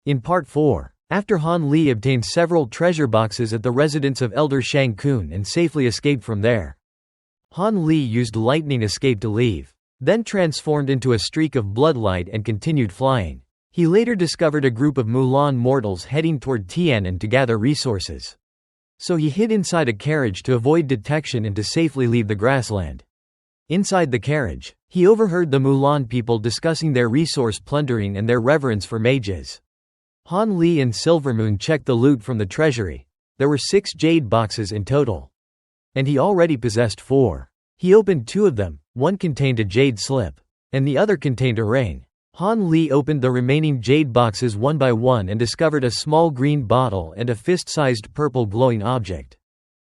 In Part 4, after Han Li obtained several treasure boxes at the residence of Elder Shang Kun and safely escaped from there, Han Li used lightning escape to leave, then transformed into a streak of bloodlight and continued flying. He later discovered a group of Mulan mortals heading toward Tian'an to gather resources. So he hid inside a carriage to avoid detection and to safely leave the grassland. Inside the carriage, he overheard the Mulan people discussing their resource plundering and their reverence for mages. Han Li and Silvermoon checked the loot from the treasury. There were 6 jade boxes in total, and he already possessed 4. He opened 2 of them, one contained a jade slip, and the other contained a ring. Han Li opened the remaining jade boxes one by one and discovered a small green bottle and a fist-sized purple glowing object.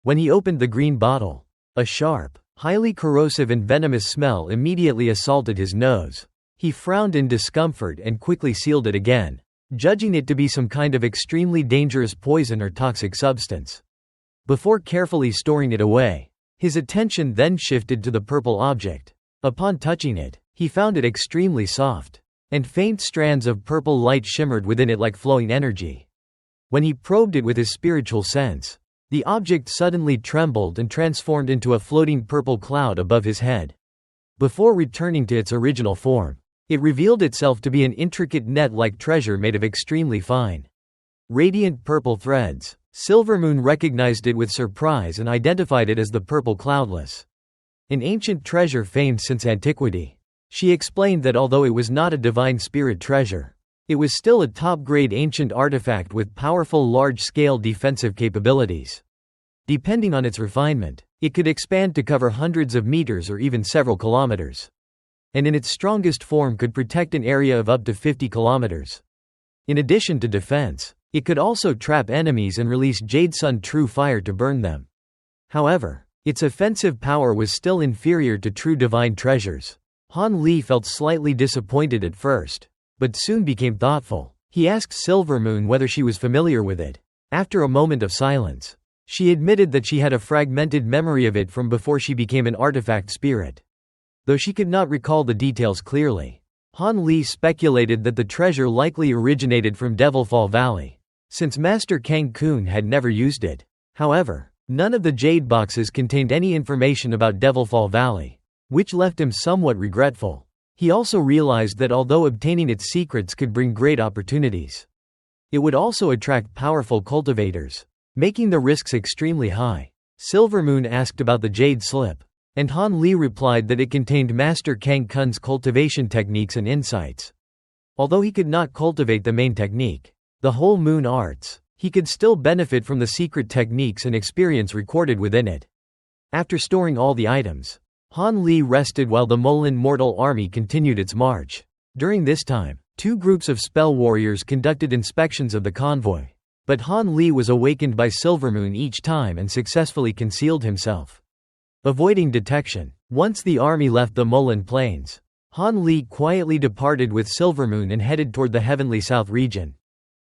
When he opened the green bottle, a sharp, highly corrosive and venomous smell immediately assaulted his nose. He frowned in discomfort and quickly sealed it again, judging it to be some kind of extremely dangerous poison or toxic substance. Before carefully storing it away, his attention then shifted to the purple object. Upon touching it, he found it extremely soft, and faint strands of purple light shimmered within it like flowing energy. When he probed it with his spiritual sense, the object suddenly trembled and transformed into a floating purple cloud above his head. Before returning to its original form, it revealed itself to be an intricate net-like treasure made of extremely fine, radiant purple threads. Silvermoon recognized it with surprise and identified it as the Purple Cloudless, an ancient treasure famed since antiquity. She explained that although it was not a divine spirit treasure, it was still a top-grade ancient artifact with powerful large-scale defensive capabilities. Depending on its refinement, it could expand to cover hundreds of meters or even several kilometers, and in its strongest form could protect an area of up to 50 kilometers. In addition to defense, it could also trap enemies and release Jade Sun True Fire to burn them. However, its offensive power was still inferior to true divine treasures. Han Li felt slightly disappointed at first, but soon became thoughtful. He asked Silvermoon whether she was familiar with it. After a moment of silence, she admitted that she had a fragmented memory of it from before she became an artifact spirit. Though she could not recall the details clearly, Han Li speculated that the treasure likely originated from Devilfall Valley, since Master Kang Kun had never used it. However, none of the jade boxes contained any information about Devilfall Valley, which left him somewhat regretful. He also realized that although obtaining its secrets could bring great opportunities, it would also attract powerful cultivators, making the risks extremely high. Silvermoon asked about the jade slip, and Han Li replied that it contained Master Kang Kun's cultivation techniques and insights. Although he could not cultivate the main technique, the whole moon arts, he could still benefit from the secret techniques and experience recorded within it. After storing all the items, Han Li rested while the Mulan mortal army continued its march. During this time, 2 groups of spell warriors conducted inspections of the convoy, but Han Li was awakened by Silvermoon each time and successfully concealed himself, avoiding detection. Once the army left the Mulan plains, Han Li quietly departed with Silvermoon and headed toward the heavenly south region.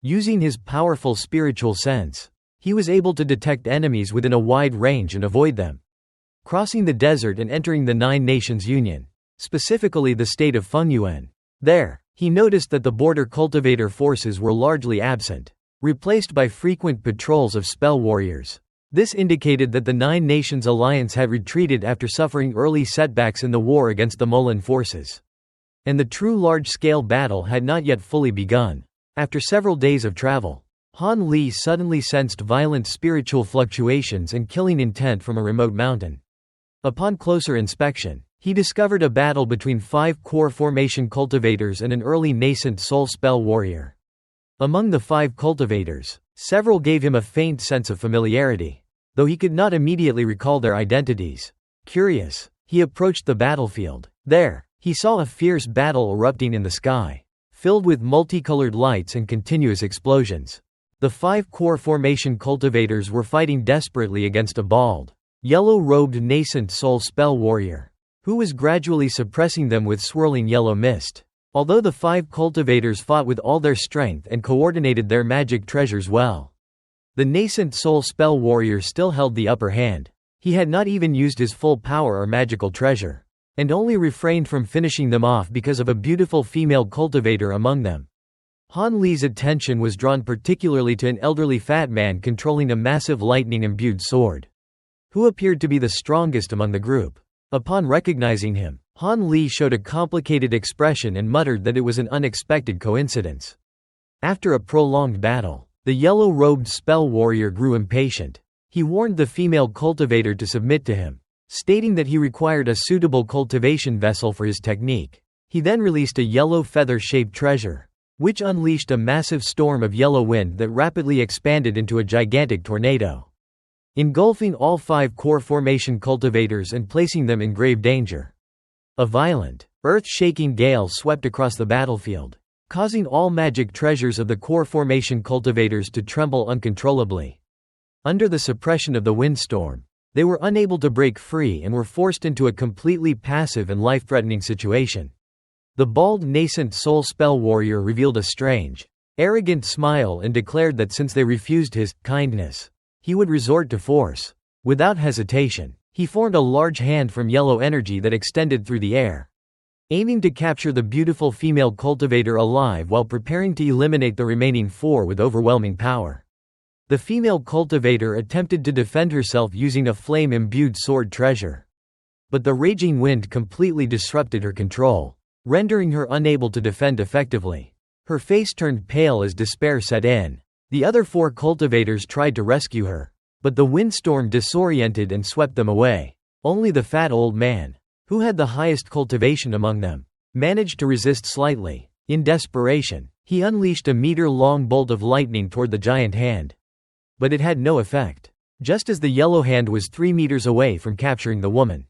Using his powerful spiritual sense, he was able to detect enemies within a wide range and avoid them. Crossing the desert and entering the 9 Nations Union, specifically the state of Fengyuan. There, he noticed that the border cultivator forces were largely absent, replaced by frequent patrols of spell warriors. This indicated that the 9 Nations Alliance had retreated after suffering early setbacks in the war against the Mulan forces, and the true large-scale battle had not yet fully begun. After several days of travel, Han Li suddenly sensed violent spiritual fluctuations and killing intent from a remote mountain. Upon closer inspection, he discovered a battle between 5 core formation cultivators and an early nascent soul spell warrior. Among the 5 cultivators, several gave him a faint sense of familiarity, though he could not immediately recall their identities. Curious, he approached the battlefield. There, he saw a fierce battle erupting in the sky, filled with multicolored lights and continuous explosions. The 5 core formation cultivators were fighting desperately against a bald, yellow-robed nascent soul spell warrior, who was gradually suppressing them with swirling yellow mist. Although the 5 cultivators fought with all their strength and coordinated their magic treasures well, the nascent soul spell warrior still held the upper hand. He had not even used his full power or magical treasure, and only refrained from finishing them off because of a beautiful female cultivator among them. Han Li's attention was drawn particularly to an elderly fat man controlling a massive lightning-imbued sword, who appeared to be the strongest among the group. Upon recognizing him, Han Li showed a complicated expression and muttered that it was an unexpected coincidence. After a prolonged battle, the yellow-robed spell warrior grew impatient. He warned the female cultivator to submit to him, stating that he required a suitable cultivation vessel for his technique. He then released a yellow feather-shaped treasure, which unleashed a massive storm of yellow wind that rapidly expanded into a gigantic tornado, engulfing all 5 core formation cultivators and placing them in grave danger. A violent, earth-shaking gale swept across the battlefield, causing all magic treasures of the core formation cultivators to tremble uncontrollably. Under the suppression of the windstorm, they were unable to break free and were forced into a completely passive and life-threatening situation. The bald nascent soul spell warrior revealed a strange, arrogant smile and declared that since they refused his kindness, he would resort to force. Without hesitation, he formed a large hand from yellow energy that extended through the air, aiming to capture the beautiful female cultivator alive while preparing to eliminate the remaining 4 with overwhelming power. The female cultivator attempted to defend herself using a flame-imbued sword treasure, but the raging wind completely disrupted her control, rendering her unable to defend effectively. Her face turned pale as despair set in. The other 4 cultivators tried to rescue her, but the windstorm disoriented and swept them away. Only the fat old man, who had the highest cultivation among them, managed to resist slightly. In desperation, he unleashed a meter-long bolt of lightning toward the giant hand, but it had no effect. Just as the yellow hand was 3 meters away from capturing the woman,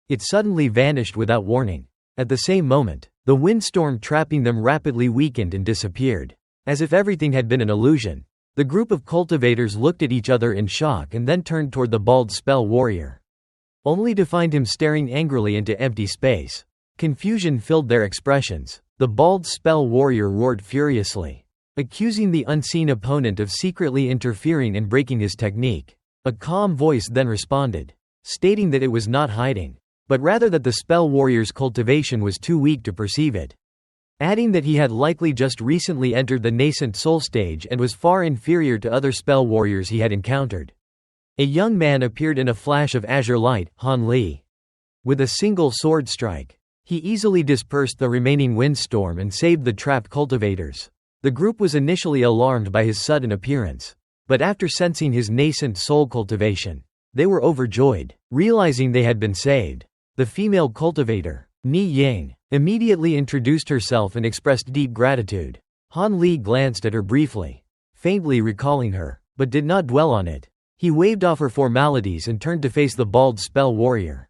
it suddenly vanished without warning. At the same moment, the windstorm trapping them rapidly weakened and disappeared. As if everything had been an illusion, the group of cultivators looked at each other in shock and then turned toward the bald spell warrior, only to find him staring angrily into empty space. Confusion filled their expressions. The bald spell warrior roared furiously, accusing the unseen opponent of secretly interfering and breaking his technique. A calm voice then responded, stating that it was not hiding, but rather that the spell warrior's cultivation was too weak to perceive it, adding that he had likely just recently entered the nascent soul stage and was far inferior to other spell warriors he had encountered. A young man appeared in a flash of azure light, Han Li. With a single sword strike, he easily dispersed the remaining windstorm and saved the trapped cultivators. The group was initially alarmed by his sudden appearance, but after sensing his nascent soul cultivation, they were overjoyed, realizing they had been saved. The female cultivator, Ni Yang, immediately introduced herself and expressed deep gratitude. Han Li glanced at her briefly, faintly recalling her, but did not dwell on it. He waved off her formalities and turned to face the bald spell warrior,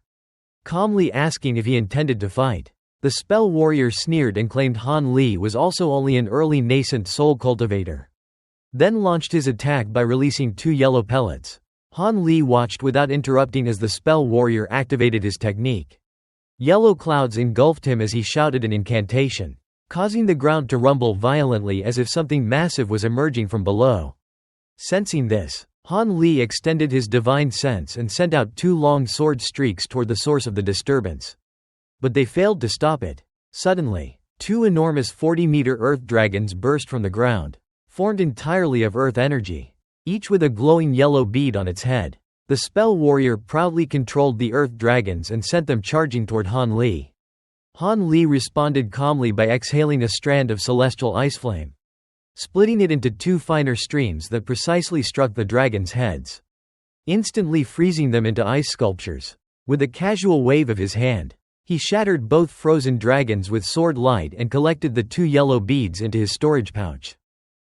calmly asking if he intended to fight. The spell warrior sneered and claimed Han Li was also only an early nascent soul cultivator, then launched his attack by releasing 2 yellow pellets. Han Li watched without interrupting as the spell warrior activated his technique. Yellow clouds engulfed him as he shouted an incantation, causing the ground to rumble violently as if something massive was emerging from below. Sensing this, Han Li extended his divine sense and sent out 2 long sword streaks toward the source of the disturbance. But they failed to stop it. Suddenly, 2 enormous 40-meter earth dragons burst from the ground, formed entirely of earth energy, each with a glowing yellow bead on its head. The spell warrior proudly controlled the earth dragons and sent them charging toward Han Li. Han Li responded calmly by exhaling a strand of celestial ice flame, splitting it into 2 finer streams that precisely struck the dragons' heads, instantly freezing them into ice sculptures. With a casual wave of his hand, he shattered both frozen dragons with sword light and collected the 2 yellow beads into his storage pouch.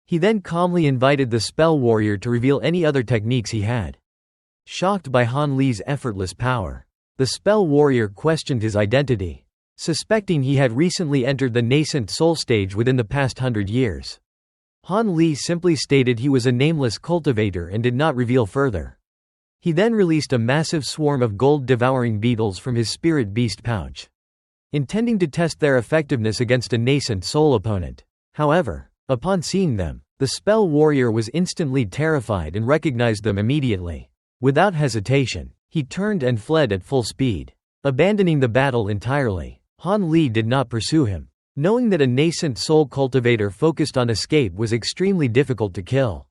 He then calmly invited the spell warrior to reveal any other techniques he had. Shocked by Han Li's effortless power, the spell warrior questioned his identity, suspecting he had recently entered the nascent soul stage within the past 100 years. Han Li simply stated he was a nameless cultivator and did not reveal further. He then released a massive swarm of gold-devouring beetles from his spirit beast pouch, intending to test their effectiveness against a nascent soul opponent. However, upon seeing them, the spell warrior was instantly terrified and recognized them immediately. Without hesitation, he turned and fled at full speed. Abandoning the battle entirely, Han Li did not pursue him. Knowing that a nascent soul cultivator focused on escape was extremely difficult to kill,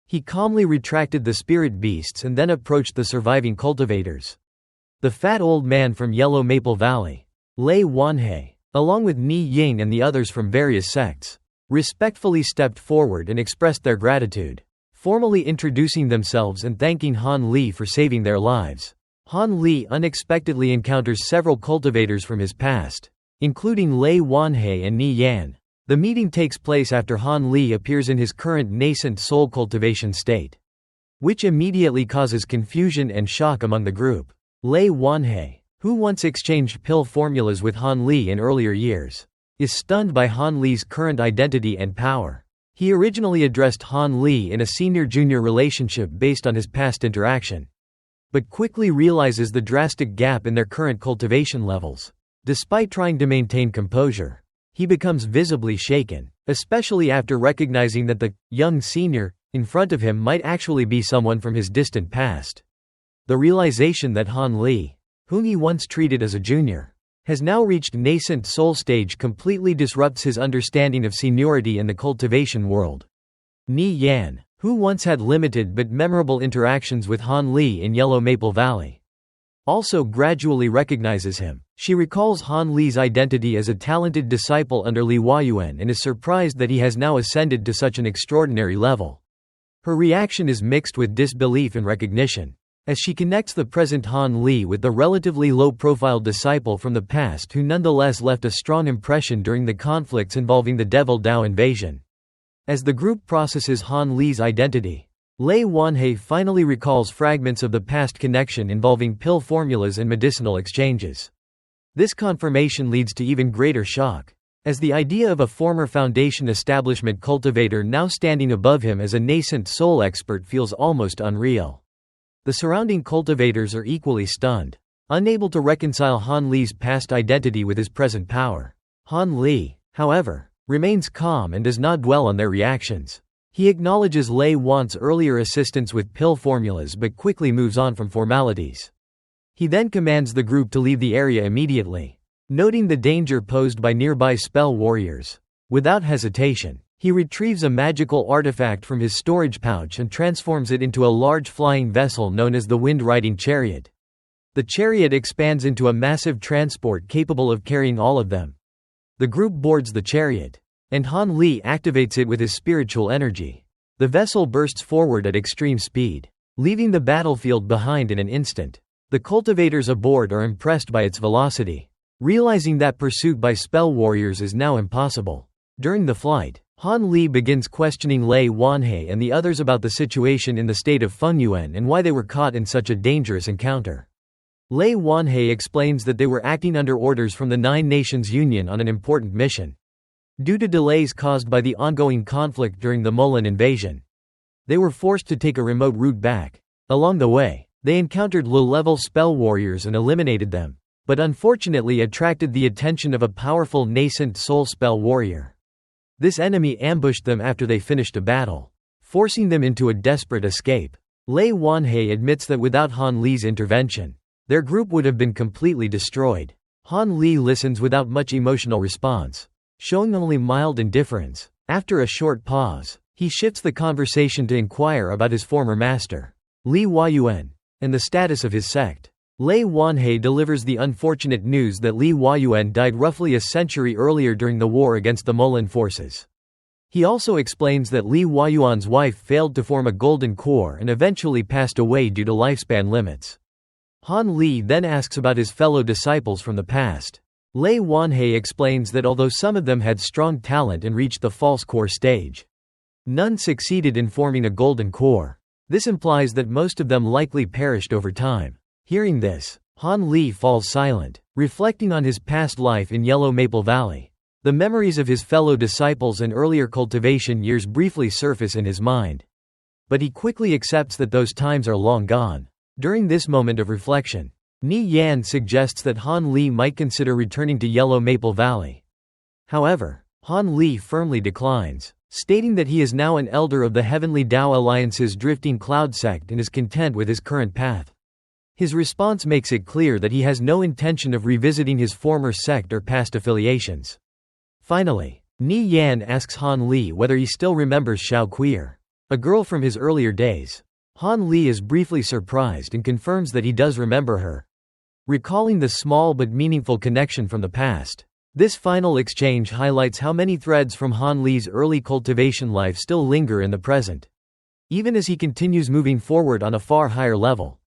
he calmly retracted the spirit beasts and then approached the surviving cultivators. The fat old man from Yellow Maple Valley, Lei Wanhe, along with Ni Ying and the others from various sects, respectfully stepped forward and expressed their gratitude, formally introducing themselves and thanking Han Li for saving their lives. Han Li unexpectedly encounters several cultivators from his past, including Lei Wanhe and Ni Yan. The meeting takes place after Han Li appears in his current nascent soul cultivation state, which immediately causes confusion and shock among the group. Lei Wanhe, who once exchanged pill formulas with Han Li in earlier years, is stunned by Han Li's current identity and power. He originally addressed Han Li in a senior-junior relationship based on his past interaction, but quickly realizes the drastic gap in their current cultivation levels. Despite trying to maintain composure, he becomes visibly shaken, especially after recognizing that the young senior in front of him might actually be someone from his distant past. The realization that Han Li, whom he once treated as a junior, has now reached nascent soul stage completely disrupts his understanding of seniority in the cultivation world. Ni Yan, who once had limited but memorable interactions with Han Li in Yellow Maple Valley, also gradually recognizes him. She recalls Han Li's identity as a talented disciple under Li Huayuan and is surprised that he has now ascended to such an extraordinary level. Her reaction is mixed with disbelief and recognition, as she connects the present Han Li with the relatively low-profile disciple from the past who nonetheless left a strong impression during the conflicts involving the Devil Dao invasion. As the group processes Han Li's identity, Lei Wanhe finally recalls fragments of the past connection involving pill formulas and medicinal exchanges. This confirmation leads to even greater shock, as the idea of a former Foundation establishment cultivator now standing above him as a nascent soul expert feels almost unreal. The surrounding cultivators are equally stunned, unable to reconcile Han Li's past identity with his present power. Han Li, however, remains calm and does not dwell on their reactions. He acknowledges Lei Wan's earlier assistance with pill formulas but quickly moves on from formalities. He then commands the group to leave the area immediately, noting the danger posed by nearby spell warriors. Without hesitation, he retrieves a magical artifact from his storage pouch and transforms it into a large flying vessel known as the Wind-Riding Chariot. The chariot expands into a massive transport capable of carrying all of them. The group boards the chariot, and Han Li activates it with his spiritual energy. The vessel bursts forward at extreme speed, leaving the battlefield behind in an instant. The cultivators aboard are impressed by its velocity, realizing that pursuit by spell warriors is now impossible. During the flight, Han Li begins questioning Lei Wanhe and the others about the situation in the state of Fengyuan and why they were caught in such a dangerous encounter. Lei Wanhe explains that they were acting under orders from the Nine Nations Union on an important mission. Due to delays caused by the ongoing conflict during the Molan invasion, they were forced to take a remote route back. Along the way, they encountered low-level spell warriors and eliminated them, but unfortunately attracted the attention of a powerful nascent soul spell warrior. This enemy ambushed them after they finished a battle, forcing them into a desperate escape. Lei Wanhe admits that without Han Li's intervention, their group would have been completely destroyed. Han Li listens without much emotional response, showing only mild indifference. After a short pause, he shifts the conversation to inquire about his former master, Li Huayuan, and the status of his sect. Lei Wanhe delivers the unfortunate news that Li Huayuan died roughly a century earlier during the war against the Molan forces. He also explains that Li Huayuan's wife failed to form a golden core and eventually passed away due to lifespan limits. Han Li then asks about his fellow disciples from the past. Lei Wanhe explains that although some of them had strong talent and reached the false core stage, none succeeded in forming a golden core. This implies that most of them likely perished over time. Hearing this, Han Li falls silent, reflecting on his past life in Yellow Maple Valley. The memories of his fellow disciples and earlier cultivation years briefly surface in his mind, but he quickly accepts that those times are long gone. During this moment of reflection, Ni Yan suggests that Han Li might consider returning to Yellow Maple Valley. However, Han Li firmly declines, stating that he is now an elder of the Heavenly Dao Alliance's Drifting Cloud sect and is content with his current path. His response makes it clear that he has no intention of revisiting his former sect or past affiliations. Finally, Ni Yan asks Han Li whether he still remembers Xiao Queer, a girl from his earlier days. Han Li is briefly surprised and confirms that he does remember her, recalling the small but meaningful connection from the past. This final exchange highlights how many threads from Han Li's early cultivation life still linger in the present, even as he continues moving forward on a far higher level.